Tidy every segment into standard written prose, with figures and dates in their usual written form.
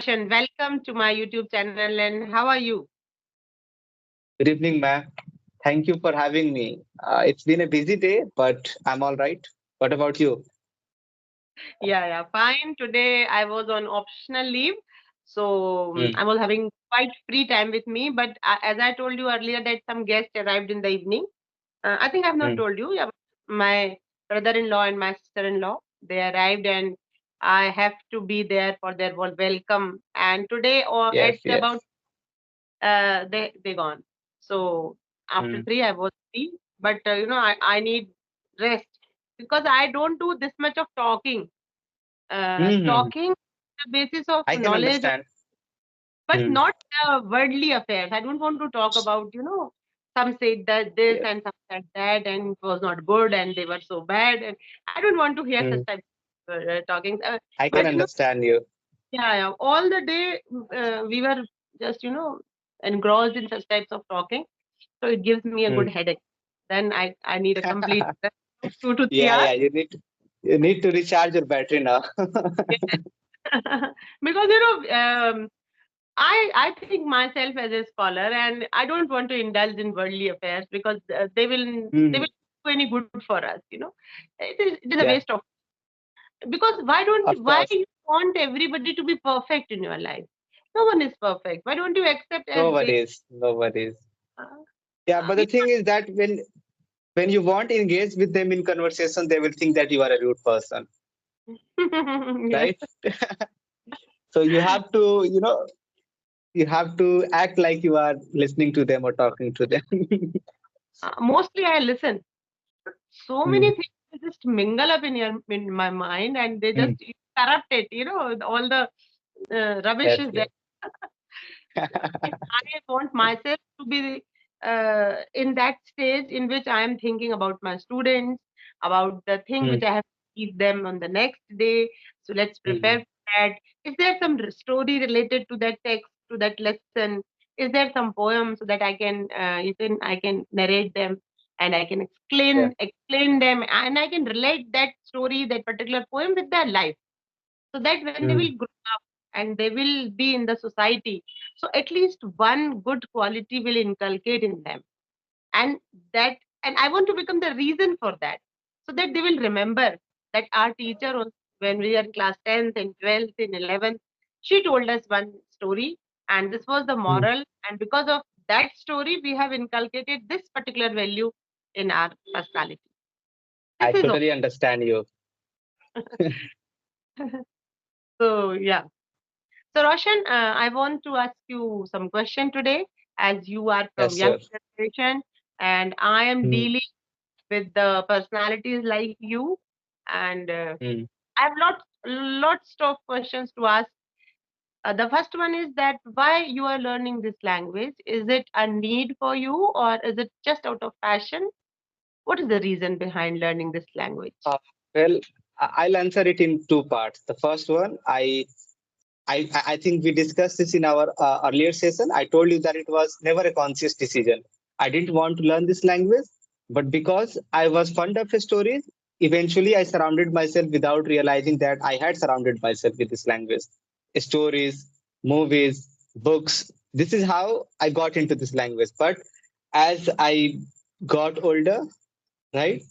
Roshan, welcome to my YouTube channel and how are you? Good evening, ma'am. Thank you for having me. It's been a busy day, but I'm all right. What about you? Yeah, fine. Today I was on optional leave, so Hmm. I was having quite free time with me. But as I told you earlier, that some guests arrived in the evening. I think I've not Hmm. told you. Yeah, my brother-in-law and my sister-in-law, they arrived, and I have to be there for their welcome. And today, or Yes, at about yes. they gone. So after Hmm. 3, I was free. But I need rest because I don't do this much of talking. Hmm. Talking the basis of I can knowledge, understand. but Hmm. not worldly affairs. I don't want to talk about, some said that this Yes. and some said that, and it was not good, and they were so bad. And I don't want to hear Hmm. such type of talking. I can But understand you. yeah, all the day we were just, engrossed in such types of talking. So it gives me a Hmm. good headache. Then I need a complete rest of 2 to 3 Yeah, hours. yeah. You need to recharge your battery now. Because I think myself as a scholar, and I don't want to indulge in worldly affairs because they Hmm. will do any good for us. It is a Yeah, waste of, because why don't of why course. you want everybody to be perfect in your life? No one is perfect. Why don't you accept No as they worries. No worries. are? Yeah, but We the thing is that when you want to engage with them in conversation, they will think that you are a rude person, Yes. right? So you have to act like you are listening to them or talking to them. Mostly I listen. So many Mm, things just mingle up in my mind, and they just mm. corrupt it. All the rubbish Yes, is there. yes. And I want myself to be in that stage in which I am thinking about my students, about the thing which Mm, I have to teach them on the next day. So let's prepare mm. for that. Is there some story related to that text, to that lesson? Is there some poem so that I can narrate them, and I can Yeah. explain them, and I can relate that story, that particular poem with their life, so that when they Mm. will grow up and they will be in the society, so at least one good quality will inculcate in them. And that and I want to become the reason for that, so that they will remember that our teacher when we are in class 10th and 12th and 11th, she told us one story, and this was the Mm. moral, and because of that story we have inculcated this particular value in our personality. This I is all. totally understand you. So yeah. So, Roshan, I want to ask you some question today, as you are from Yes, young sir. generation, and I am Mm, dealing with the personalities like you, and mm. I have lots of questions to ask. The first one is that why you are learning this language? Is it a need for you, or is it just out of passion? What is the reason behind learning this language? Uh, well, I'll answer it in two parts. The first one, I think we discussed this in our earlier session. I told you that it was never a conscious decision. I didn't want to learn this language, but because I was fond of stories, eventually I surrounded myself without realizing that I had surrounded myself with this language. Stories, movies, books. This is how I got into this language. But as I got older, right,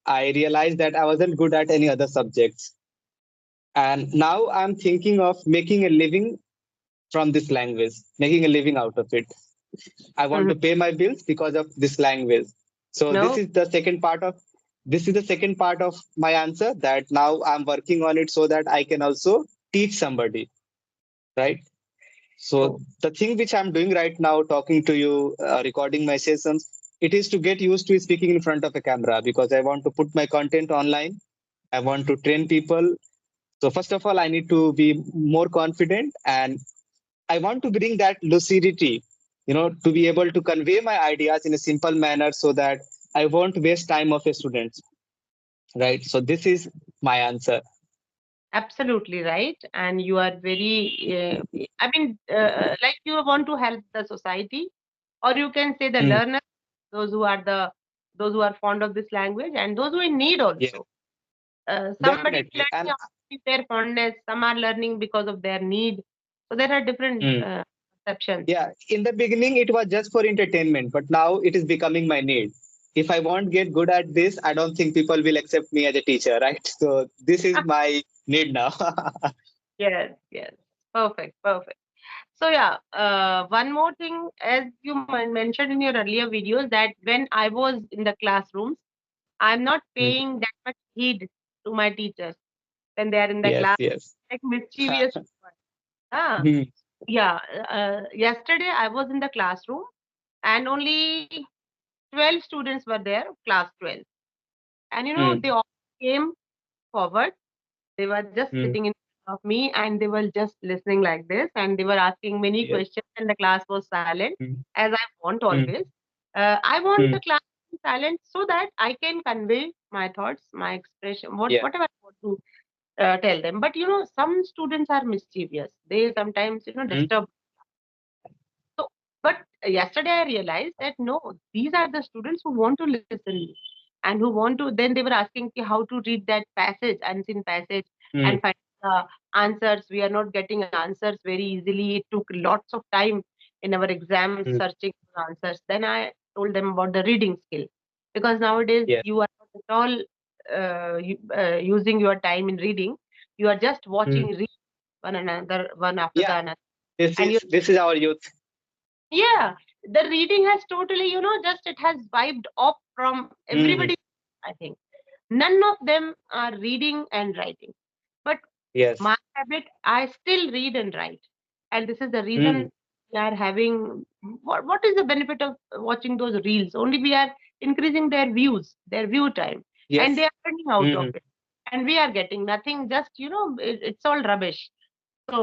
I realized that I wasn't good at any other subjects. And now I'm thinking of making a living from this language, making a living out of it. I want Mhm. to pay my bills because of this language. So No. this is the second part of my answer, that now I'm working on it so that I can also teach somebody, right? So Oh. the thing which I'm doing right now, talking to you, recording my sessions, it is to get used to speaking in front of a camera because I want to put my content online. I want to train people. So first of all, I need to be more confident, and I want to bring that lucidity, to be able to convey my ideas in a simple manner so that I won't waste time of a student, right? So this is my answer. Absolutely right. And you are very, like you want to help the society, or you can say the Mm, learners, those who are fond of this language, and those who in need yeah, also. Somebody is definitely. learning out of their fondness, some are learning because of their need. So there are different Mm. perceptions. Yeah, in the beginning it was just for entertainment, but now it is becoming my need. If I won't get good at this, I don't think people will accept me as a teacher, right? So this is my need now. Yes, yes. Perfect, perfect. So yeah, one more thing, as you mentioned in your earlier videos, that when I was in the classrooms, I'm not Mm. paying that much heed to my teachers when they are in the Yes, class, yes. like mischievous. Ah, Mm. yeah. Yesterday I was in the classroom and only 12 students were there, class 12. And Mm. they all came forward. They were just Mm. sitting in front of me and they were just listening like this and they were asking many Yes. questions and the class was silent, Mm. as I want Mm. always. I want Mm. the class to be silent so that I can convey my thoughts, my expression, Yeah. whatever I want to tell them. But some students are mischievous. They sometimes Mm. disturb. So, but yesterday I realized that no, these are the students who want to listen and who want to. Then they were asking ki how to read that passage, unseen passage, Mm. and find answers. We are not getting answers very easily. It took lots of time in our exams Mm. searching for answers. Then I told them about the reading skill because nowadays Yes. you are not at all using your time in reading. You are just watching Mm. reels one another, one after the Yeah. another, This and you. is this is our youth. Yeah, the reading has totally, just it has wiped off from Mm. everybody, I think. None of them are reading and writing. But Yes. my habit, I still read and write. And this is the Mm. reason we are having what is the benefit of watching those reels? Only we are increasing their views, their view time, and Yes. they are running out of Mm. it. And we are getting nothing, just it's all rubbish. So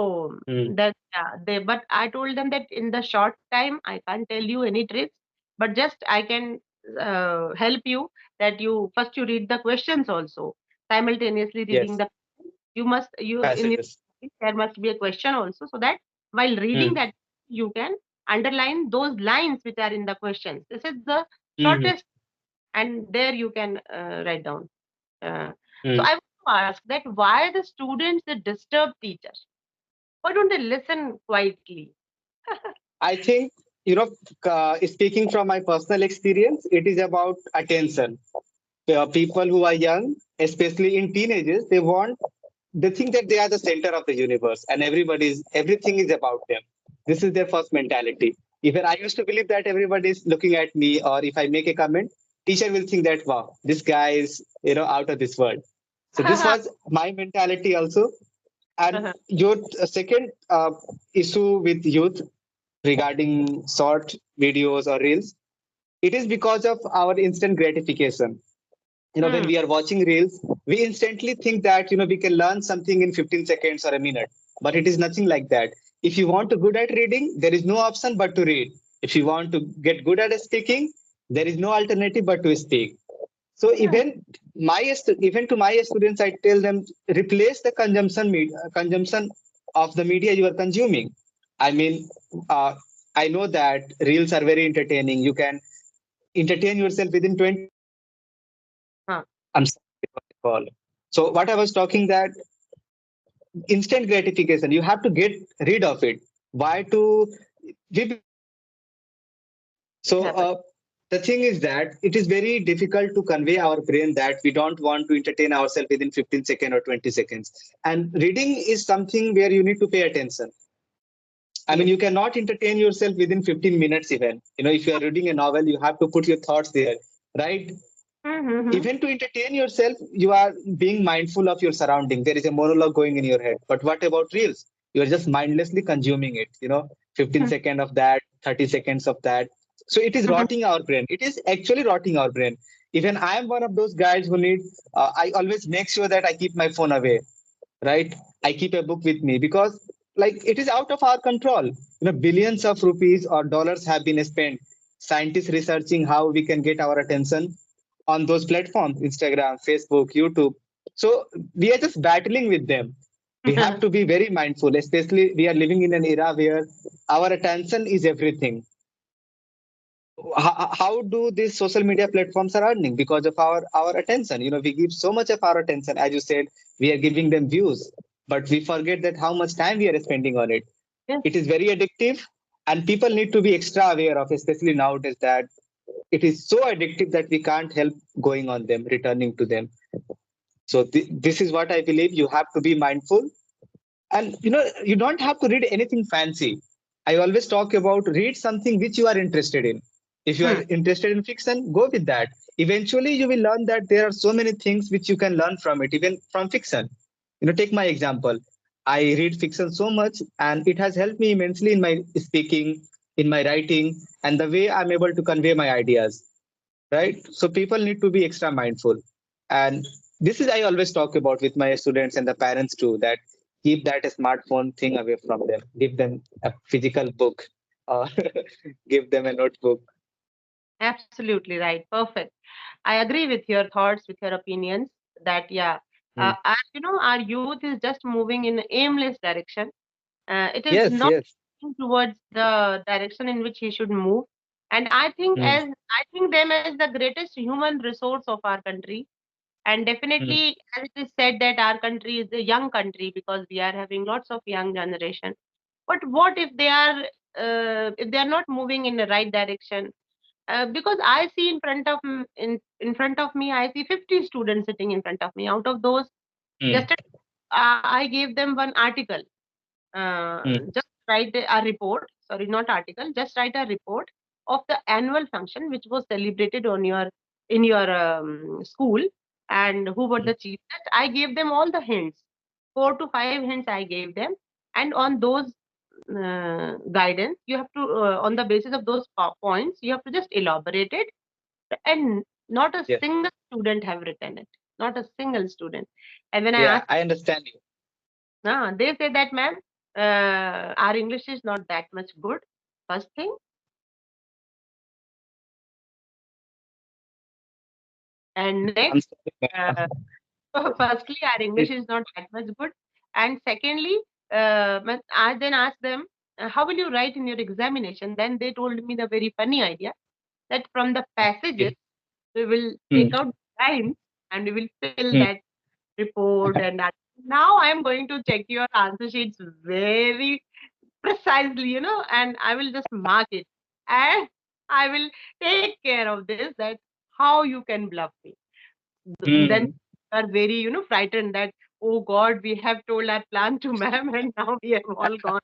Mm. that yeah, but I told them that in the short time I can't tell you any tricks, but just I can help you that you read the questions also simultaneously reading Yes. the you must you in Passages. your there must be a question also so that while reading Mm. that you can underline those lines which are in the questions. This is the Mm. shortest and there you can write down. Uh, so Mm. I want to ask that why the students they disturb teachers? Why don't they listen quietly? I think, speaking from my personal experience, it is about attention. People who are young, especially in teenagers, they think that they are the center of the universe and everything is about them. This is their first mentality. Even I used to believe that everybody is looking at me, or if I make a comment, teacher will think that, wow, this guy is, out of this world. So this was my mentality also. And your second issue with youth regarding short videos or reels, it is because of our instant gratification. When Hmm. we are watching reels, we instantly think that we can learn something in 15 seconds or a minute, but it is nothing like that. If you want to good at reading, there is no option but to read. If you want to get good at speaking, there is no alternative but to speak. So Yeah. even to my students, I tell them, replace the consumption of the media you are consuming. I mean, uh, I know that reels are very entertaining. You can entertain yourself within 20 seconds. Huh. I'm sorry for the call. So what I was talking, that instant gratification, you have to get rid of it. Why to we become addicted to it? So It happens. the thing is that it is very difficult to convey our brain that we don't want to entertain ourselves within 15 seconds or 20 seconds. And reading is something where you need to pay attention. I mean, Yes. you cannot entertain yourself within 15 minutes even. If you are reading a novel, you have to put your thoughts there, right? Mm-hmm. Even to entertain yourself, you are being mindful of your surrounding. There is a monologue going in your head. But what about reels? You are just mindlessly consuming it. 15 seconds of that, 30 seconds of that. So it is rotting our brain. It is actually rotting our brain. Even I am one of those guys who need. I always make sure that I keep my phone away, right? I keep a book with me because, like, it is out of our control. Billions of rupees or dollars have been spent, scientists researching how we can get our attention on those platforms, Instagram, Facebook, YouTube. So we are just battling with them. We have to be very mindful, especially we are living in an era where our attention is everything. So how do these social media platforms are earning? Because of our attention. We give so much of our attention. As you said, we are giving them views, but we forget that how much time we are spending on it. Yes. It is very addictive, and people need to be extra aware of, especially nowadays, that it is so addictive that we can't help going on them, returning to them. So this is what I believe. You have to be mindful, and you don't have to read anything fancy. I always talk about read something which you are interested in. If you are Hmm. interested in fiction, go with that. Eventually you will learn that there are so many things which you can learn from it, even from fiction. Take my example. I read fiction so much, and it has helped me immensely in my speaking, in my writing, and the way I'm able to convey my ideas, right? So people need to be extra mindful. And this is, I always talk about with my students and the parents too, that keep that smartphone thing away from them. Give them a physical book, or give them a notebook. Absolutely right. Perfect. I agree with your thoughts, with your opinions that, yeah, Hmm. our youth is just moving in aimless direction. It is Yes, not yes. moving towards the direction in which he should move. And I think Hmm. I think them as the greatest human resource of our country. And Hmm. definitely, as it is said that our country is a young country because we are having lots of young generation. But what if they are not moving in the right direction? Because I see in front of me, I see 50 students sitting in front of me. Out of those, Hmm. yesterday I gave them one article. Hmm. Just write a report. Sorry, not article. Just write a report of the annual function which was celebrated on your in your school, and who were Hmm. the chief guests. I gave them all the hints, 4 to 5 hints I gave them, and on those guidance, you have to on the basis of those points, you have to just elaborate it, and not a Yes. single student have written it. Not a single student. And when I Yeah, asked, I understand you. they say that, ma'am, our English is not that much good. First thing, and I'm next, sorry, ma'am. uh, firstly, our English It, is not that much good, and secondly, I then asked them, how will you write in your examination? Then they told me the very funny idea that from the passages we will hmm. take out lines and we will fill Hmm. that report. And now I am going to check your answer sheets very precisely, and I will just mark it. And I will take care of this, that how you can bluff me. Then Hmm. you are very, frightened that, oh God, we have told our plan to ma'am and now we have all gone.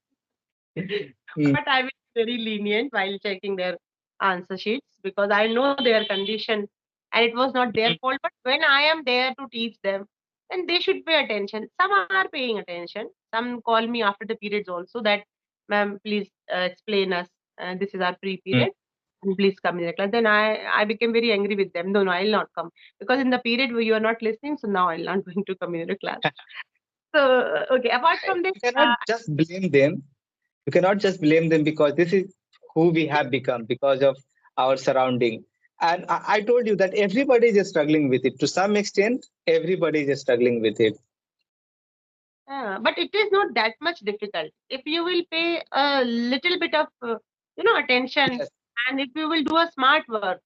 Hmm. But I will be very lenient while checking their answer sheets because I know their condition and it was not their Hmm. fault. But when I am there to teach them, then they should pay attention. Some are paying attention. Some call me after the periods also that, ma'am, please explain us. This is our pre Hmm. period. And please come in the class. Then I became very angry with them. No, no, I'll not come because in the period where you are not listening, so now I'll not going to come in the class. So okay. Apart from this, You cannot just blame them. You cannot just blame them, because this is who we have become because of our surrounding. And I told you that everybody is struggling with it. To some extent, everybody is struggling with it. But it is not that much difficult. If you will pay a little bit of, attention, Yes. and if you will do a smart work,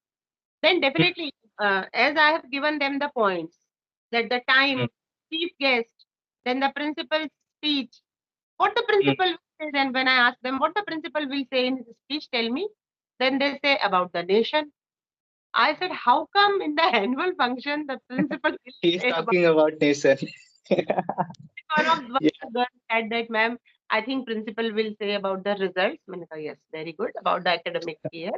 then Hmm. definitely, as I have given them the points, that the Hmm. time, chief guest, then the principal's speech, what the Hmm. principal will say, then when I ask them what the principal will say in his speech, tell me, then they say about the nation. I said, how come in the annual function the principal will He is say about talking about nation. one Yeah. of the girls said that, ma'am, I think principal will say about the results. Maine kaha, yes, very good. About the academic year.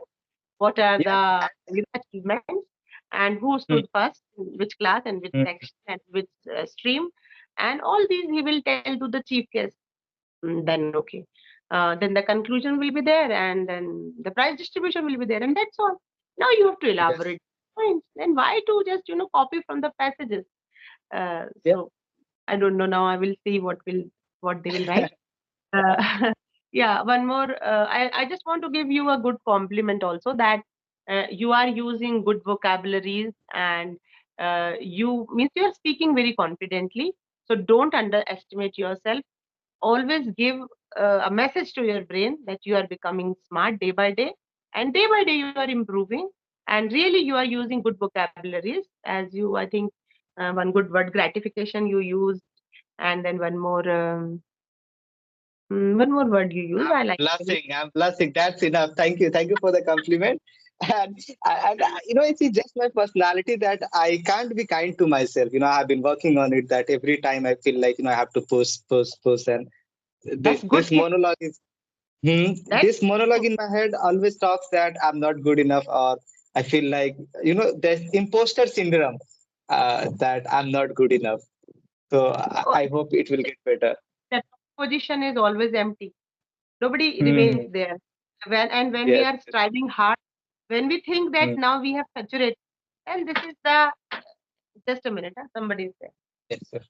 What are Yeah. the achievements and who stood Hmm. first, in which class and which Hmm. section and which stream. And all these he will tell to the chief guest. Then okay. Then the conclusion will be there and then the prize distribution will be there and that's all. Now you have to Yes. elaborate points. Then why to just, copy from the passages? Yeah. So I don't know now. I will see what they will write. Uh, yeah, one more. I just want to give you a good compliment also that you are using good vocabularies and you means you are speaking very confidently. So don't underestimate yourself. Always give a message to your brain that you are becoming smart day by day you are improving, and really you are using good vocabularies as you. I think one good word gratification you use, and then one more. One more word you use. I I'm like it. blushing. I'm blushing. That's enough. Thank you. Thank you for the compliment. And it's just my personality that I can't be kind to myself. I've been working on it. That every time I feel like I have to push, and That's this good thing. monologue is That's this monologue in my head always talks that I'm not good enough, or I feel like there's imposter syndrome, that I'm not good enough. So oh, I hope it will get better. that position is always empty. Nobody Hmm. remains there. When we Yes. are striving hard, when we think that Hmm. now we have saturated, and this is the just a minute, huh? Somebody is there. Yes, sir.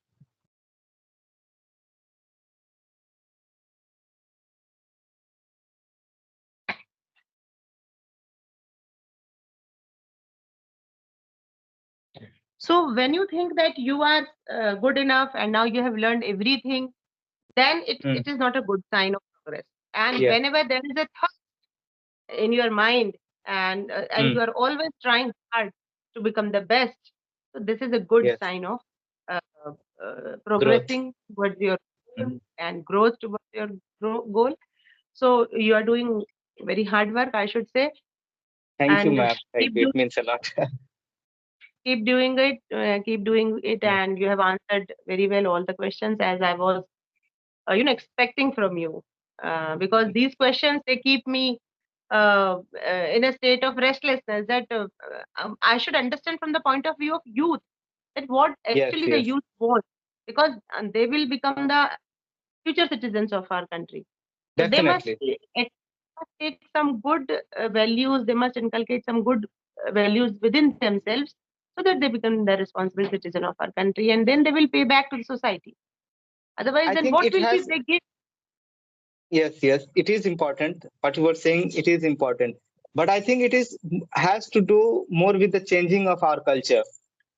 So when you think that you are good enough and now you have learned everything, then Hmm. it is not a good sign of progress. And Yes. whenever there is a thought in your mind and Hmm. you are always trying hard to become the best, so this is a good Yes. sign of uh, Growth. progressing towards your goal Hmm. and growth towards your goal. So you are doing very hard work, I should say, Thank you, and ma'am. Thank keep you. It means a lot. keep doing it, Hmm. and you have answered very well all the questions as I was expecting from you, because these questions they keep me in a state of restlessness that I should understand from the point of view of youth that what Yes. actually the Yes. youth want, because they will become the future citizens of our country. So they must Definitely. must take some good values, they must inculcate some good values within themselves so that they become the responsible citizen of our country, and then they will pay back to the society. Otherwise, I then think what it will be has. they give? Yes, yes, it is important. What you were saying, it is important. But I think it is has to do more with the changing of our culture,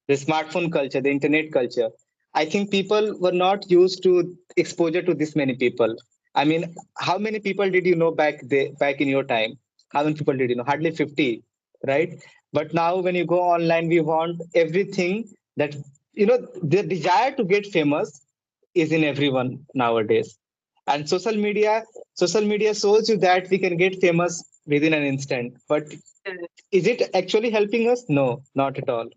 the smartphone culture, the internet culture. I think people were not used to exposure to this many people. I mean, how many people did you know back in your time? How many people did you know? Hardly 50, right? But now when you go online, we want everything that the desire to get famous is in everyone nowadays. And social media shows you that we can get famous within an instant. But is it actually helping us? No, not at all.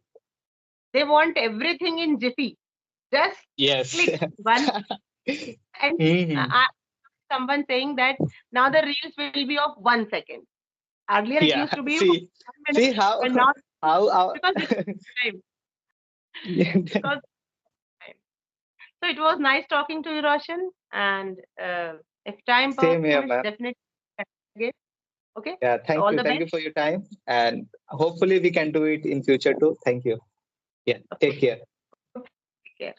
They want everything in jiffy. Just Yes. click one, and Mhm. someone saying that now the reels will be of 1 second. Earlier it Yeah. used to be of See, 1 minute, see how and now how because it's time, because time. So it was nice talking to you, Roshan. And if time same permits, here, ma'am. definitely again. Okay. Yeah, So all the best. thank you for your time, and hopefully we can do it in future too. Thank you. Yeah, Of take course. care. Take care.